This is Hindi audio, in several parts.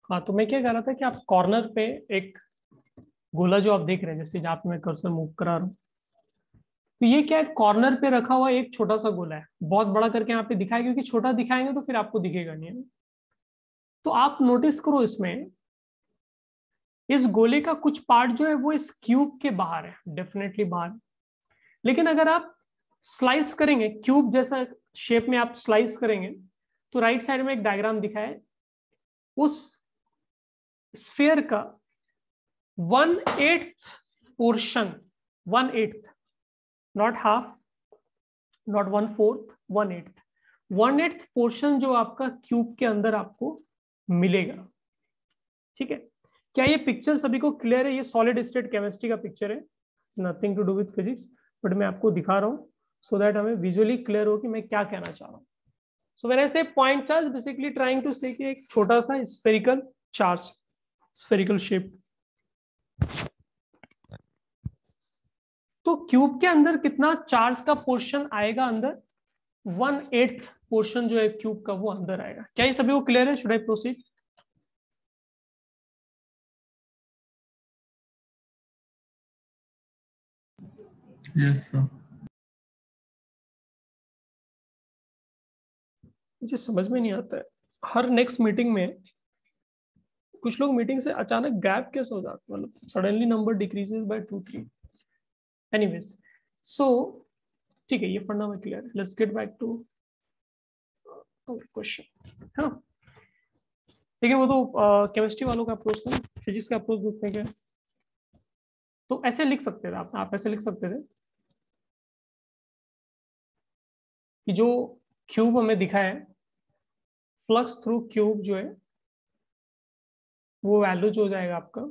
हाँ, तो मैं क्या कह रहा था कि आप कॉर्नर पे एक गोला जो आप देख रहे हैं, जैसे जहाँ पे मैं कर्सर मूव करा रहा हूँ, तो ये क्या है, कॉर्नर पे रखा हुआ एक छोटा सा गोला है। बहुत बड़ा करके यहाँ पे दिखाया, क्योंकि छोटा दिखाएंगे तो फिर आपको दिखेगा नहीं है। तो आप नोटिस करो, इसमें इस गोले का कुछ पार्ट जो है वो इस क्यूब के बाहर है, डेफिनेटली बाहर। लेकिन अगर आप स्लाइस करेंगे, क्यूब जैसा शेप में आप स्लाइस करेंगे, तो राइट साइड में एक डायग्राम दिखा है, उस स्फीयर का 1/8 portion, 1/8, not half, not 1/4, 1/8 portion जो आपका क्यूब के अंदर आपको मिलेगा। ठीक है, क्या ये पिक्चर सभी को क्लियर है? ये सॉलिड स्टेट केमिस्ट्री का पिक्चर है, nothing to do with physics, but मैं आपको दिखा रहा हूँ सो दैट हमें विजुअली क्लियर हो कि मैं क्या कहना चाह रहा हूँ। सो when I say point charge, basically trying to say कि एक छोटा सा स्फेरिकल चार्ज, स्फेरिकल शेप। तो क्यूब के अंदर कितना चार्ज का पोर्शन आएगा अंदर? 1/8 पोर्शन जो है क्यूब का वो अंदर आएगा। क्या ये सभी को क्लियर है? Should I proceed? Yes sir. मुझे समझ में नहीं आता है, हर नेक्स्ट मीटिंग में कुछ लोग मीटिंग से अचानक गैप कैसे हो जाते, मतलब suddenly number decreases by 2-3। Anyways, so ठीक है, ये पढ़ना में क्लियर है। Let's get back to question. हाँ, लेकिन वो तो केमिस्ट्री वालों का अप्रोच था, फिजिक्स का अप्रोच देखने के। तो ऐसे लिख सकते थे आप ऐसे लिख सकते थे कि जो क्यूब हमें दिखा है, फ्लक्स थ्रू क्यूब जो है वो वैल्यू जो हो जाएगा आपका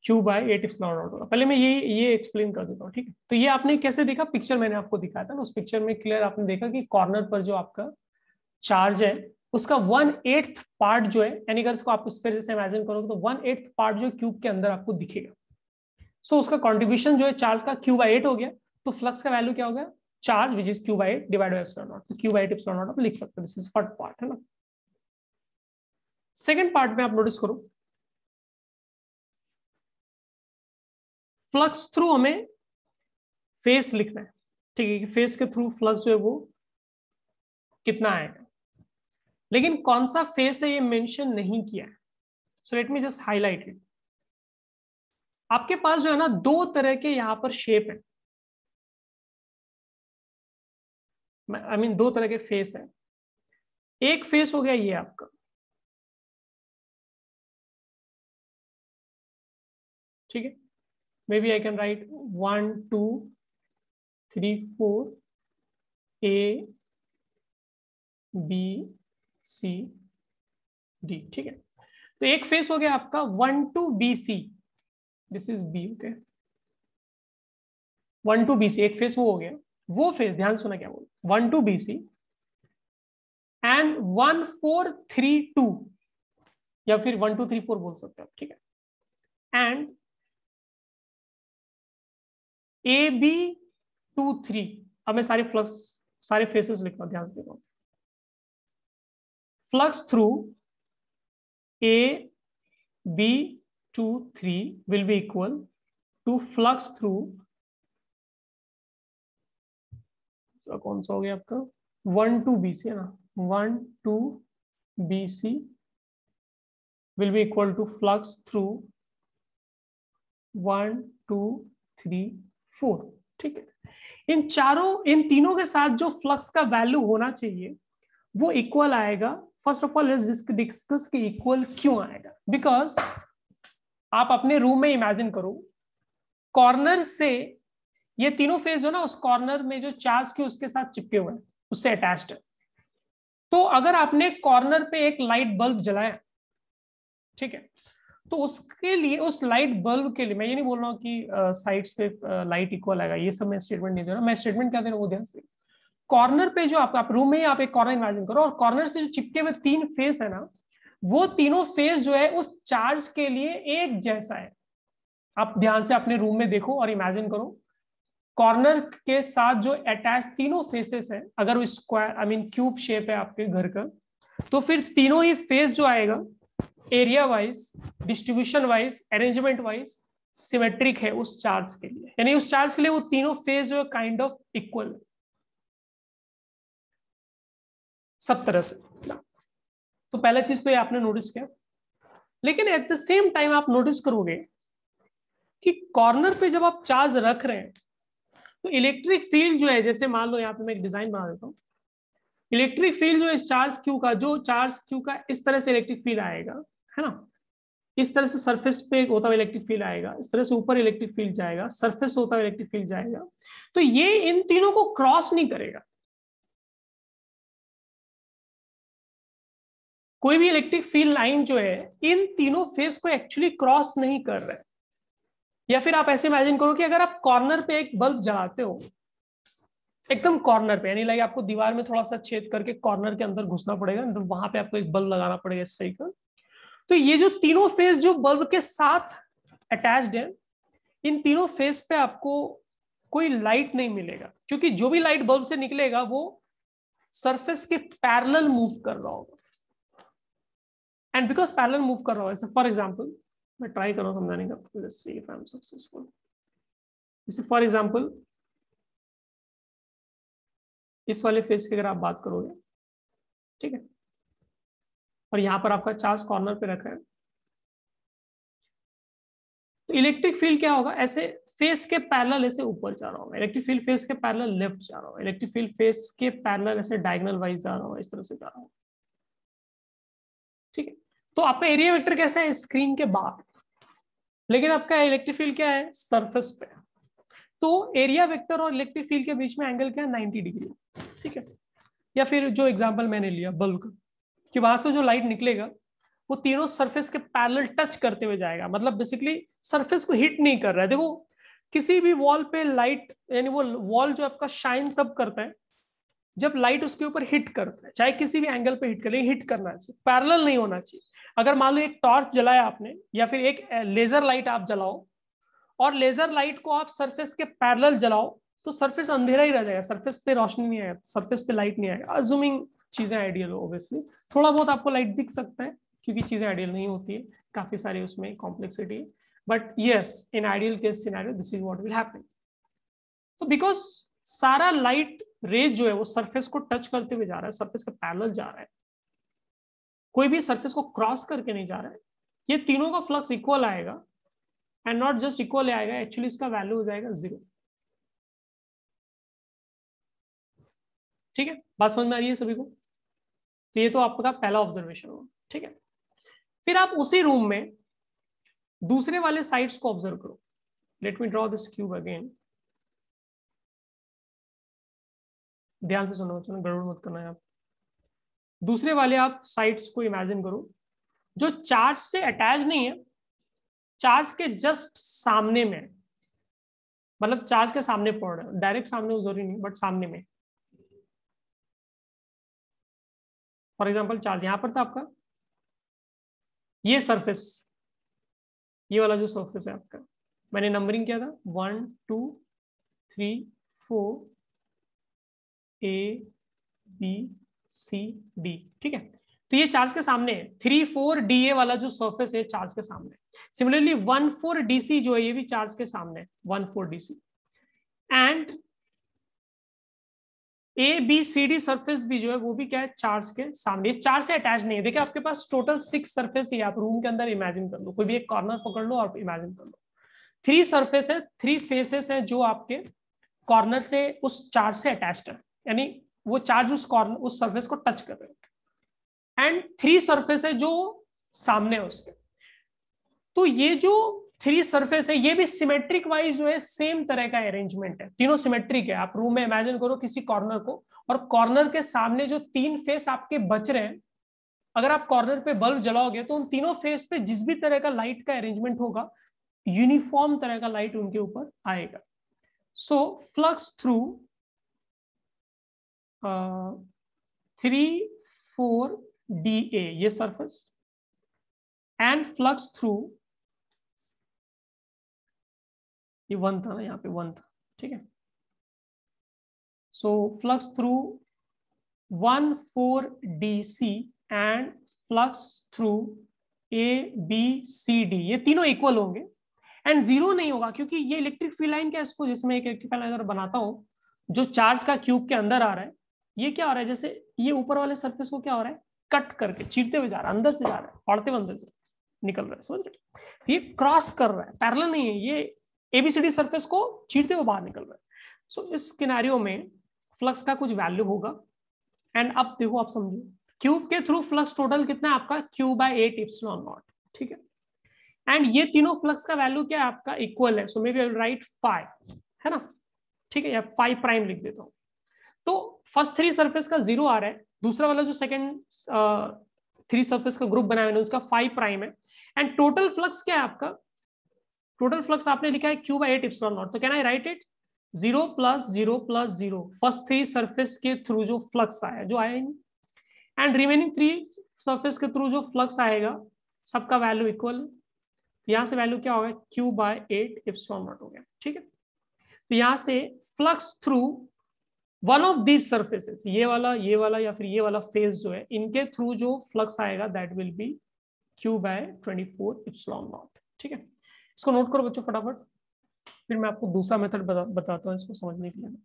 क्यू बाय 8 इप्सिलॉन नॉट होगा। पहले मैं ये एक्सप्लेन कर देता हूँ, ठीक है? तो ये आपने कैसे देखा? पिक्चर मैंने आपको दिखाया था ना, उस पिक्चर में क्लियर आपने देखा कि कॉर्नर पर जो आपका चार्ज है उसका 1/8 पार्ट जो है, यानी अगर इसको आप इस पर से इमेजिन करोगे तो 1/8 पार्ट जो है क्यूब के अंदर आपको दिखेगा। सो उसका कॉन्ट्रीब्यूशन जो है चार्ज का Q/8 हो गया। तो फ्लक्स का वैल्यू क्या हो गया? Charge which is Q/8 divide by epsilon not. तो Q/8 एप्सिलॉन नॉट आप लिख सकते हैं। दिस इज फर्स्ट पार्ट, है ना। सेकंड पार्ट में आप नोटिस करो, फ्लक्स थ्रू हमें फेस लिखना है, ठीक है, कि फेस के थ्रू फ्लक्स जो है वो कितना आएगा, लेकिन कौन सा फेस है ये मेंशन नहीं किया है। So let me just highlight it. आपके पास जो है ना, दो तरह के यहां पर शेप है, आई मीन दो तरह के फेस है। एक फेस हो गया ये आपका, ठीक है, maybe I can write 1 2 3 4 A B C D, ठीक है। तो एक फेस हो गया आपका 1 to BC, this is B, okay. 1 to BC एक फेस वो हो गया। वो फेस ध्यान सुना क्या बोल, 1 to BC एंड 1 4 3 2, या फिर 1 2 3 4 बोल सकते हो, ठीक है। And AB 2 3। अब मैं सारे फ्लक्स, सारे फेसेस लिख रहा हूं, ध्यान से देखो। Flux through AB 2 3 will be equal to flux through, कौन सा हो गया आपका, 1 to BC, है ना, 1 to BC will be equal to flux through 1 2 3 4, ठीक है। इन चारों, इन तीनों के साथ जो फ्लक्स का वैल्यू होना चाहिए वो इक्वल आएगा। First of all let's discuss कि इक्वल क्यों आएगा। बिकॉज आप अपने रूम में इमेजिन करो, कॉर्नर से ये तीनों फेज हो ना, उस कॉर्नर में जो चार्ज के उसके साथ चिपके हुए हैं, उससे अटैच्ड है। तो अगर आपने कॉर्नर पे एक लाइट बल्ब जलाया, ठीक है, तो उसके लिए, उस लाइट बल्ब के लिए, मैं ये नहीं बोल रहा हूँ कि साइड्स पे लाइट इक्वल आएगा, ये सब मैं स्टेटमेंट नहीं दे रहा। मैं स्टेटमेंट क्या दे रहा हूँ वो ध्यान से। कॉर्नर पे जो आप रूम में ही आप एक कॉर्नर इमेजिन करो, और कॉर्नर से जो चिपके हुए तीन फेस है ना, वो तीनों फेस जो है उस चार्ज के लिए एक जैसा है। आप ध्यान से अपने रूम में देखो और इमेजिन करो, कॉर्नर के साथ जो अटैच तीनों फेसेस है, अगर वो square I mean cube shape है आपके घर का, तो फिर तीनों ही फेस जो आएगा area wise, distribution wise, arrangement wise symmetric है उस चार्ज के लिए, यानी उस चार्ज के लिए वो तीनों फेस जो है काइंड ऑफ इक्वल है सब तरह से। तो पहला चीज तो ये आपने नोटिस किया, लेकिन एट द सेम टाइम आप नोटिस करोगे कि कॉर्नर पे जब आप चार्ज रख रहे हैं तो इलेक्ट्रिक फील्ड जो है, जैसे मान लो यहाँ पे मैं एक डिजाइन बना देता हूँ, इलेक्ट्रिक फील्ड जो इस चार्ज क्यू का, जो चार्ज क्यू का इस तरह से इलेक्ट्रिक फील्ड आएगा, है ना, इस तरह से सरफेस पे होता हुआ इलेक्ट्रिक फील्ड आएगा, इस तरह से ऊपर इलेक्ट्रिक फील्ड जाएगा, सरफेस होता हुआ इलेक्ट्रिक फील्ड जाएगा, तो ये इन तीनों को क्रॉस नहीं करेगा। कोई भी इलेक्ट्रिक फील्ड लाइन जो है इन तीनों फेस को एक्चुअली क्रॉस नहीं कर रहा है। या फिर आप ऐसे इमेजिन करो कि अगर आप कॉर्नर पे एक बल्ब जलाते हो, एकदम कॉर्नर पे, यानी लाइक आपको दीवार में थोड़ा सा छेद करके कॉर्नर के अंदर घुसना पड़ेगा, तो वहां पे आपको एक बल्ब लगाना पड़ेगा स्फेरिकल। तो ये जो तीनों फेस जो बल्ब के साथ अटैच्ड है, इन तीनों फेस पे आपको कोई लाइट नहीं मिलेगा, क्योंकि जो भी लाइट बल्ब से निकलेगा वो सरफेस के पैरेलल मूव कर रहा होगा। एंड बिकॉज पैरेलल मूव कर रहा होगा, फॉर एग्जाम्पल मैं ट्राई कर रहा हूं समझाने का, let's see if I am successful. जैसे फॉर एग्जाम्पल इस वाले फेस की अगर आप बात करोगे, ठीक है, और यहां पर आपका चार्ज कॉर्नर पे रखा है, तो इलेक्ट्रिक फील्ड क्या होगा, ऐसे फेस के पैरेलल ऐसे ऊपर जा रहा होगा, इलेक्ट्रिक फील्ड फेस के पैरेलल लेफ्ट जा रहा होगा, इलेक्ट्रिक फील्ड फेस के पैरेलल ऐसे डायगोनल वाइज जा रहा होगा, इस तरह से जा रहा होगा, ठीक है। तो आपका एरिया वेक्टर कैसा है, स्क्रीन के बाहर, लेकिन आपका इलेक्ट्रिक फील्ड क्या है, सरफेस पे। तो एरिया वेक्टर और इलेक्ट्रिक फील्ड के बीच में एंगल क्या है, 90 डिग्री, ठीक है। या फिर जो एग्जांपल मैंने लिया बल्ब का, कि वहां से जो लाइट निकलेगा वो तीनों सरफेस के पैरेलल टच करते हुए जाएगा, मतलब बेसिकली सरफेस को हिट नहीं कर रहा है। देखो किसी भी वॉल पे लाइट, यानी वो वॉल जो आपका शाइन तब करता है जब लाइट उसके ऊपर हिट करता है, चाहे किसी भी एंगल पे हिट करे, हिट करना चाहिए, पैरेलल नहीं होना चाहिए। अगर मान लो एक टॉर्च जलाया आपने, या फिर एक लेजर लाइट आप जलाओ, और लेजर लाइट को आप सरफेस के पैरेलल जलाओ, तो सरफेस अंधेरा ही रह जाएगा, सरफेस पे रोशनी नहीं आएगा, सरफेस पे लाइट नहीं आएगा। अज्यूमिंग चीजें आइडियल हो, ऑब्वियसली थोड़ा बहुत आपको लाइट दिख सकता है, क्योंकि चीजें आइडियल नहीं होती है, काफी सारी उसमें कॉम्प्लेक्सिटी है, but yes in ideal case scenario this is what will happen. तो बिकॉज सारा लाइट रेज जो है वो सरफेस को टच करते हुए जा रहा है, सरफेस के पैरेलल जा रहा है, कोई भी सरफेस को क्रॉस करके नहीं जा रहा है, ये तीनों का फ्लक्स इक्वल आएगा, एंड नॉट जस्ट इक्वल आएगा, एक्चुअली इसका वैल्यू हो जाएगा 0। ठीक है, बात समझ में आ रही है सभी को? तो ये तो आपका पहला ऑब्जर्वेशन होगा, ठीक है। फिर आप उसी रूम में दूसरे वाले साइड्स को ऑब्जर्व करो। Let me draw this cube again, ध्यान से सुनो, चलो गड़बड़ मत करना है आप। दूसरे वाले आप साइड्स को इमेजिन करो जो चार्ज से अटैच नहीं है, चार्ज के जस्ट सामने में, मतलब चार्ज के सामने पड़ रहा है, डायरेक्ट सामने जरूरी नहीं बट सामने में। फॉर एग्जांपल चार्ज यहां पर था आपका, ये सरफेस, ये वाला जो सरफेस है आपका, मैंने नंबरिंग किया था 1 2 3 4 A B C D, ठीक है। तो ये चार्ज के सामने है, 3 4 DA वाला जो सरफेस है चार्ज के सामने। सिमिलरली 1 4 DC जो है ये भी चार्ज के सामने है, 1 4 DC। एंड ABCD सरफेस भी जो है वो भी क्या है, चार्ज के सामने, चार्ज से अटैच नहीं है। देखिए आपके पास टोटल 6 सरफेस ही, आप रूम के अंदर इमेजिन कर लो, कोई भी एक कॉर्नर पकड़ लो और इमेजिन कर लो, 3 सरफेस है, 3 फेसेस है जो आपके कॉर्नर से उस चार्ज से अटैच्ड है, यानी वो चार्ज उस कॉर्नर उस सरफेस को टच कर रहे हैं, एंड 3 सरफेस है जो सामने है उसके। तो ये जो 3 सरफेस है ये भी सिमेट्रिक वाइज जो है सेम तरह का अरेंजमेंट है, तीनों सिमेट्रिक है। आप रूम में इमेजिन करो किसी कॉर्नर को, और कॉर्नर के सामने जो 3 फेस आपके बच रहे हैं, अगर आप कॉर्नर पे बल्ब जलाओगे तो उन तीनों फेस पे जिस भी तरह का लाइट का अरेंजमेंट होगा, यूनिफॉर्म तरह का लाइट उनके ऊपर आएगा। सो फ्लक्स थ्रू 3 4 DA ये सरफेस, एंड फ्लक्स थ्रू, ये 1 था ना, यहाँ पे 1 था, ठीक है, so flux through 1,4DC and flux through ABCD, ये तीनों इक्वल होंगे एंड जीरो नहीं होगा, क्योंकि ये इलेक्ट्रिक फील्ड लाइन क्या है, इसको जिसमें एक इलेक्ट्रिक फील्ड लाइन अगर बनाता हूं जो चार्ज का क्यूब के अंदर आ रहा है, ये क्या हो रहा है, जैसे ये ऊपर वाले सरफेस को क्या हो रहा है, कट करके चीरते हुए जा रहा है, अंदर से जा रहा है, फाड़ते हुए अंदर से निकल रहा है, समझ रहे, ये क्रॉस कर रहा है, पैरेलल नहीं है, ये एबीसीडी सरफेस को चीरते हुए बाहर निकल रहा है। सो इस सिनेरियो में फ्लक्स का कुछ वैल्यू होगा एंड अब देखो आप समझो, क्यूब के थ्रू फ्लक्स टोटल कितना है आपका, Q/8 एप्सिलॉन नॉट, ठीक है, एंड ये तीनों फ्लक्स का वैल्यू क्या है आपका, इक्वल है, so maybe I will write 5, है ना, ठीक है, या 5 प्राइम लिख देता हूं। तो फर्स्ट 3 सरफेस का 0 आ रहा है, दूसरा वाला जो सेकंड 3 सरफेस का ग्रुप बनाया मैंने उसका 5 प्राइम है, एंड टोटल फ्लक्स क्या है आपका, टोटल फ्लक्स आपने लिखा है Q/8 एप्सिलॉन नॉट, तो can I right it 0 + 0 + 0, first 3 surface के थ्रू जो फ्लक्स आया, जो आया, एंड रिमेनिंग 3 सरफेस के थ्रू जो फ्लक्स आएगा सबका वैल्यू इक्वल है, यहां से वैल्यू क्या होगा, Q/8 एप्सिलॉन नॉट हो गया, ठीक है। तो यहां से flux through one of these surfaces, ये वाला या फिर ये वाला फेज जो है, इनके थ्रू जो फ्लक्स आएगा that will be Q/24 epsilon not, ठीक है। इसको नोट करो बच्चों फटाफट, फिर मैं आपको दूसरा मेथड बताता हूँ इसको समझने के लिए।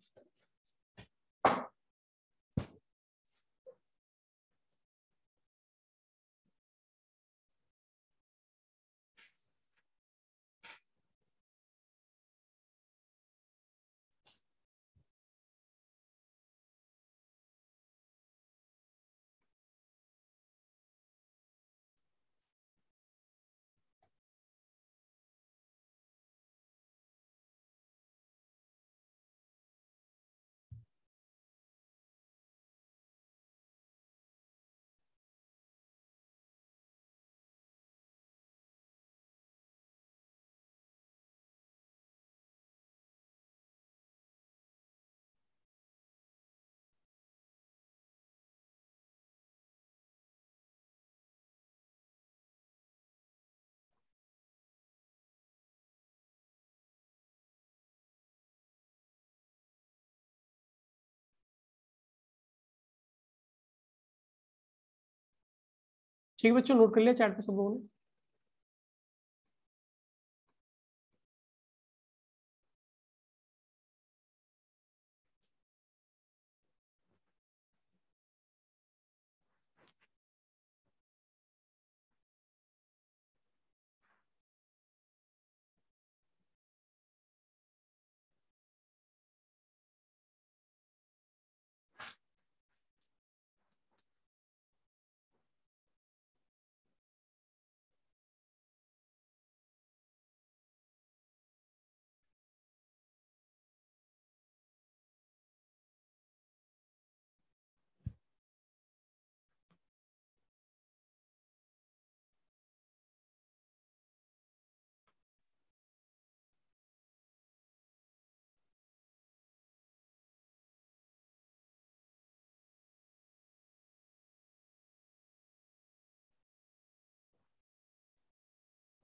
ठीक है बच्चों, नोट कर लिया चैट पे सब लोगों ने?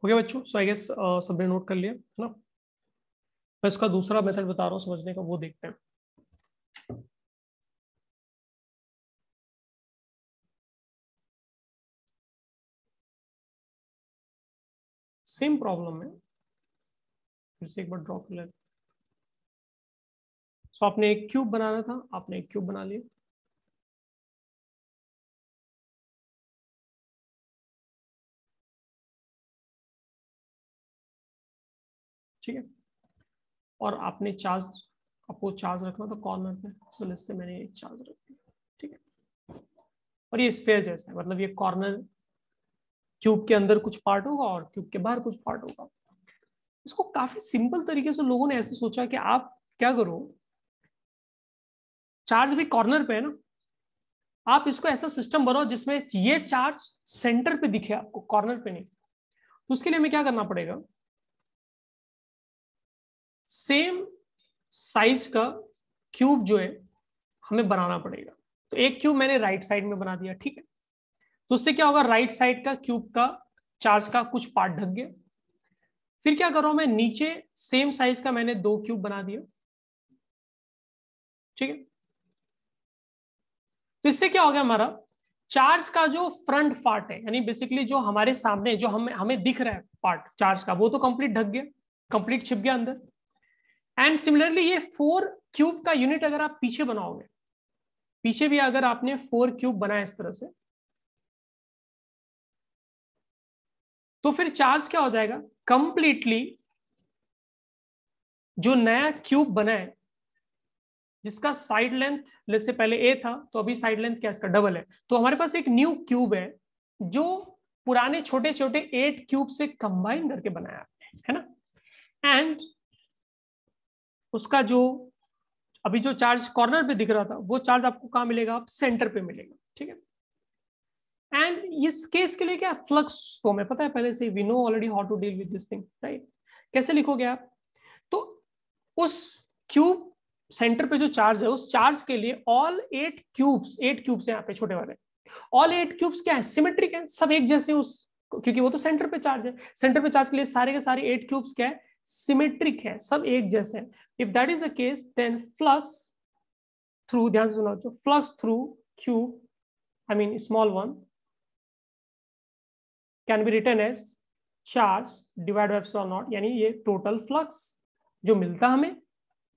हो गया बच्चों, सो आई गेस सबने नोट कर लिया है ना। मैं इसका दूसरा मेथड बता रहा हूँ समझने का, वो देखते हैं। सेम प्रॉब्लम है, इसे एक बार ड्रॉ कर लेते। सो आपने एक क्यूब बनाना था, आपने एक क्यूब बना लिया, ठीक है, और आपने चार्ज, आपको चार्ज रखना था कॉर्नर पे, सो इससे मैंने एक चार्ज रख दिया, ठीक है। और ये स्फेयर जैसा है, मतलब ये कॉर्नर क्यूब के अंदर कुछ पार्ट होगा और क्यूब के बाहर कुछ पार्ट होगा। इसको काफी सिंपल तरीके से लोगों ने ऐसे सोचा कि आप क्या करो, चार्ज भी कॉर्नर पे है ना, आप इसको ऐसा सिस्टम बनाओ जिसमें ये चार्ज सेंटर पे दिखे आपको, कॉर्नर पे नहीं। तो उसके लिए हमें क्या करना पड़ेगा, सेम साइज का क्यूब जो है हमें बनाना पड़ेगा। तो एक क्यूब मैंने राइट साइड में बना दिया, ठीक है, तो उससे क्या होगा, राइट साइड का क्यूब का चार्ज का कुछ पार्ट ढक गया। फिर क्या कर रहा हूं मैं, नीचे सेम साइज का मैंने 2 क्यूब बना दिया, ठीक है, तो इससे क्या हो गया, हमारा चार्ज का जो फ्रंट पार्ट है, यानी बेसिकली जो हमारे सामने जो हमें दिख रहा है पार्ट चार्ज का, वो तो कंप्लीट ढक गया, कंप्लीट छिप गया अंदर। एंड सिमिलरली ये 4 क्यूब का यूनिट अगर आप पीछे बनाओगे, पीछे भी अगर आपने 4 क्यूब बनाया इस तरह से, तो फिर चार्ज क्या हो जाएगा, कंप्लीटली जो नया क्यूब बना है, जिसका साइड लेंथ जैसे पहले ए था, तो अभी साइड लेंथ क्या इसका डबल है, तो हमारे पास एक न्यू क्यूब है जो पुराने छोटे छोटे 8 क्यूब से कंबाइन करके बनाया है ना। एंड उसका जो अभी जो चार्ज कॉर्नर पे दिख रहा था, वो चार्ज आपको कहां मिलेगा, आप सेंटर पे मिलेगा, ठीक है। एंड इस केस के लिए क्या फ्लक्स तो हमें पता है पहले से, we know already how to deal with this thing, right. कैसे लिखोगे आप, तो उस क्यूब सेंटर पे जो चार्ज है, उस चार्ज के लिए ऑल 8 क्यूब्स, 8 क्यूब्स यहाँ पे छोटे वाले, ऑल 8 क्यूब्स क्या है, सिमेट्रिक है, सब एक जैसे उस, क्योंकि वो तो सेंटर पे चार्ज है, सेंटर पे चार्ज के लिए सारे के सारे 8 क्यूब्स क्या है, सिमेट्रिक है, सब एक जैसे हैं। If that is the case then flux through, ध्यान से सुनो, जो flux through cube, I mean small one, can be written as charge divide by epsilon nought, यानी ये टोटल फ्लक्स जो मिलता हमें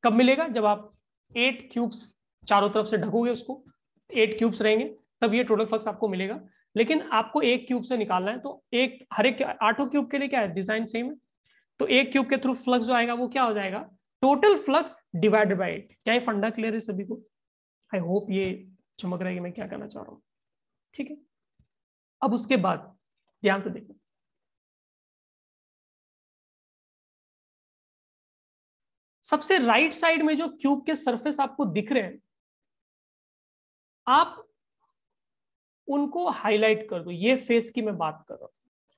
कब मिलेगा, जब आप 8 क्यूब्स चारों तरफ से ढकोगे उसको, 8 क्यूब्स रहेंगे, तब ये टोटल फ्लक्स आपको मिलेगा। लेकिन आपको एक क्यूब से निकालना है, तो एक हर एक 8 क्यूब के लिए क्या है, डिजाइन सेम है, तो एक क्यूब के थ्रू फ्लक्स जो आएगा वो क्या हो जाएगा, टोटल फ्लक्स डिवाइडेड बाय 8। क्या ये फंडा क्लियर है सभी को? आई होप ये चमक रहा है कि मैं क्या कहना चाह रहा हूँ, ठीक है। अब उसके बाद ध्यान से देखो, सबसे राइट साइड में जो क्यूब के सरफेस आपको दिख रहे हैं, आप उनको हाईलाइट कर दो। ये फेस की मैं बात कर रहा हूं,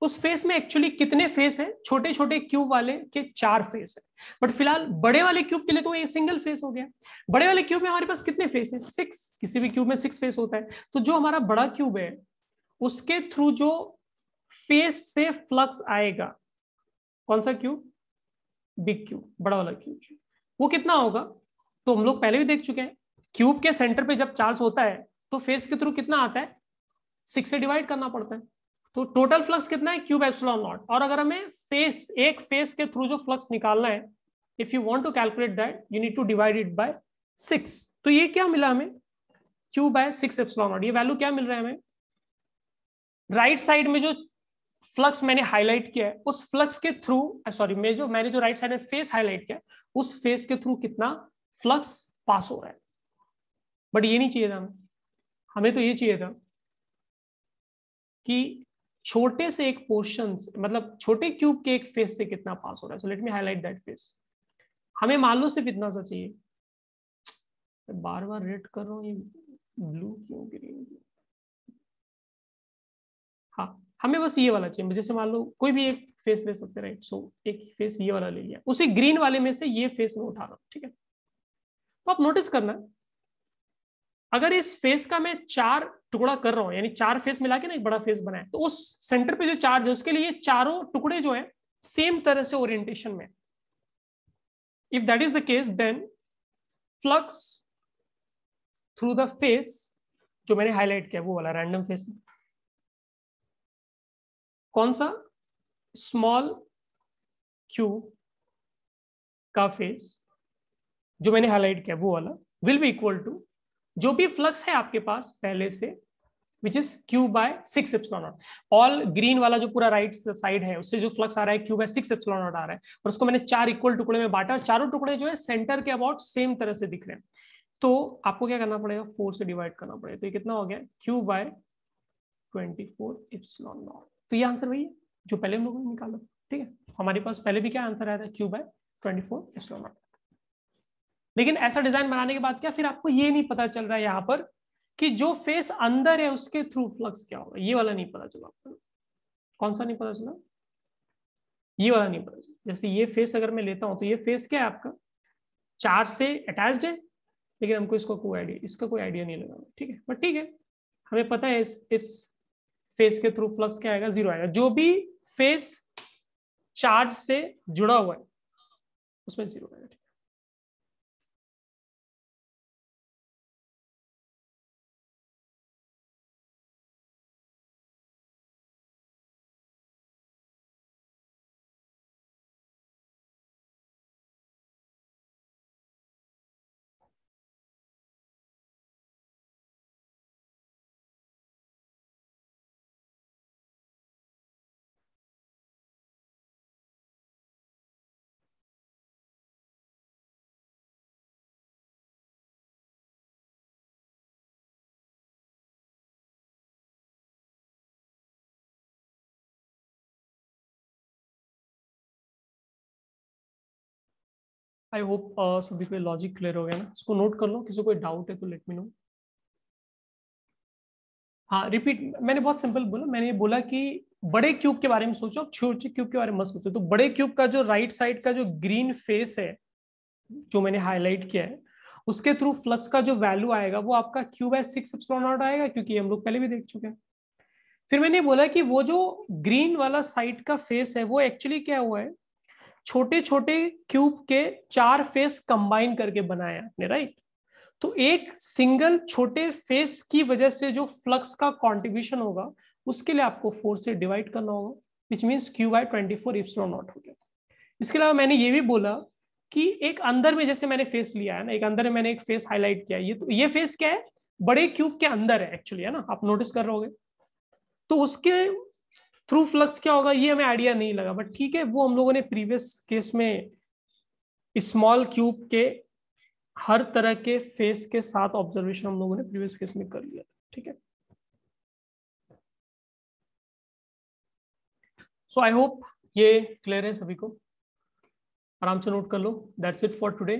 उस फेस में एक्चुअली कितने फेस हैं, छोटे छोटे क्यूब वाले के 4 फेस है, बट फिलहाल बड़े वाले क्यूब के लिए तो ये सिंगल फेस हो गया। बड़े वाले क्यूब में हमारे पास कितने फेस हैं, 6, किसी भी क्यूब में 6 फेस होता है। तो जो हमारा बड़ा क्यूब है, उसके थ्रू जो फेस से फ्लक्स आएगा, कौन सा क्यूब, बिग क्यूब, बड़ा वाला क्यूब, वो कितना होगा, तो हम लोग पहले भी देख चुके हैं, क्यूब के सेंटर पे जब चार्ज होता है तो फेस के थ्रू कितना आता है, 6 से डिवाइड करना पड़ता है, तो टोटल फ्लक्स कितना है, क्यूब एप्सिलॉन नॉट। और अगर हमें फेस, एक फेस के थ्रू जो फ्लक्स निकालना है, if you want to calculate that, you need to divide it by 6। तो ये क्या मिला हमें, क्यूब बाय 6 एप्सिलॉन नॉट। ये वैल्यू क्या मिल रहा है हमें, राइट साइड में जो फ्लक्स मैंने हाईलाइट किया है, उस फ्लक्स के थ्रू, सॉरी मैंने जो राइट साइड में फेस हाईलाइट किया, उस फेस के थ्रू कितना फ्लक्स पास हो रहा है। बट ये नहीं चाहिए था हमें, हमें तो ये चाहिए था कि छोटे से एक पोर्शन, मतलब छोटे क्यूब के एक फेस से कितना पास हो रहा है। So let me highlight that face. हमें मान लो सिर्फ इतना सा चाहिए, बार बार रेड कर रहा हूँ, ये ब्लू क्यों, ग्रीन, हाँ हमें बस ये वाला चाहिए। जैसे मान लो कोई भी एक फेस ले सकते हैं, राइट। सो एक फेस ये वाला ले लिया, उसी ग्रीन वाले में से ये फेस में उठा रहा हूँ, ठीक है। तो आप नोटिस करना, अगर इस फेस का मैं 4 टुकड़ा कर रहा हूं, यानी 4 फेस मिला के ना एक बड़ा फेस बनाए, तो उस सेंटर पे जो चार्ज है उसके लिए ये चारों टुकड़े जो है सेम तरह से ओरिएंटेशन में। If that is the case then flux through the face जो मैंने हाईलाइट किया, वो वाला रैंडम फेस में, कौन सा, स्मॉल क्यूब का फेस जो मैंने हाईलाइट किया, वो वाला विल बी इक्वल टू जो भी फ्लक्स है आपके पास पहले से, which is q by 6 epsilon nought. All green वाला जो पूरा राइट साइड है, उससे जो फ्लक्स आ रहा है क्यू बाय 6 एप्सिलॉन नॉट आ रहा है, और उसको मैंने 4 इक्वल टुकड़े में बांटा, और चारों टुकड़े जो है सेंटर के अबाउट सेम तरह से दिख रहे हैं। तो आपको क्या करना पड़ेगा, 4 से डिवाइड करना पड़ेगा, तो ये कितना हो गया, क्यू बाय 24 एप्सिलॉन नॉट। तो ये आंसर वही है जो पहले हम लोगों ने निकाला, ठीक है। हमारे पास पहले भी क्या आंसर आया था, क्यू बाय 24 एप्सिलॉन नॉट। लेकिन ऐसा डिजाइन बनाने के बाद क्या, फिर आपको ये नहीं पता चल रहा है यहाँ पर कि जो फेस अंदर है उसके थ्रू फ्लक्स क्या होगा, ये वाला नहीं पता चला आपको। कौन सा नहीं पता चला, ये वाला नहीं पता चला। जैसे ये फेस अगर मैं लेता हूं, तो ये फेस क्या है आपका, चार्ज से अटैच्ड है, लेकिन हमको इसका कोई आइडिया नहीं लगा, ठीक है। बट ठीक है, हमें पता है इस फेस के थ्रू फ्लक्स क्या आएगा, 0 आएगा। जो भी फेस चार्ज से जुड़ा हुआ है उसमें 0 आएगा। आई होप सभी को लॉजिक क्लियर हो गया ना, इसको नोट कर लो, किसी को डाउट है तो लेट मी नो। हाँ रिपीट, मैंने बहुत सिंपल बोला, मैंने ये बोला कि बड़े क्यूब के बारे में सोचो, छोटे क्यूब के बारे में मत सोचो। तो बड़े क्यूब का जो राइट साइड का जो ग्रीन फेस है, जो मैंने हाईलाइट किया है, उसके थ्रू फ्लक्स का जो वैल्यू आएगा वो आपका Q/6ε0 आएगा, क्योंकि हम लोग पहले भी देख चुके हैं। फिर मैंने बोला कि वो जो ग्रीन वाला साइड का फेस है वो एक्चुअली क्या हुआ है, छोटे छोटे क्यूब के 4 फेस कंबाइन करके बनाया आपने, राइट। तो एक सिंगल छोटे फेस की वजह से जो फ्लक्स का कॉन्ट्रीब्यूशन होगा उसके लिए आपको 4 से डिवाइड करना होगा, विच मीन्स Q/24ε0 हो गया। इसके अलावा मैंने ये भी बोला कि एक अंदर में जैसे मैंने फेस लिया है ना, एक अंदर में मैंने एक फेस हाईलाइट किया, ये फेस क्या है, बड़े क्यूब के अंदर है एक्चुअली, है ना, आप नोटिस कर रहे होगे। तो उसके थ्रू फ्लक्स क्या होगा ये हमें आइडिया नहीं लगा, बट ठीक है, वो हम लोगों ने प्रीवियस केस में स्मॉल क्यूब के हर तरह के फेस के साथ ऑब्जर्वेशन हम लोगों ने प्रीवियस केस में कर लिया, ठीक है। सो आई होप ये क्लियर है सभी को, आराम से नोट कर लो। That's it for today.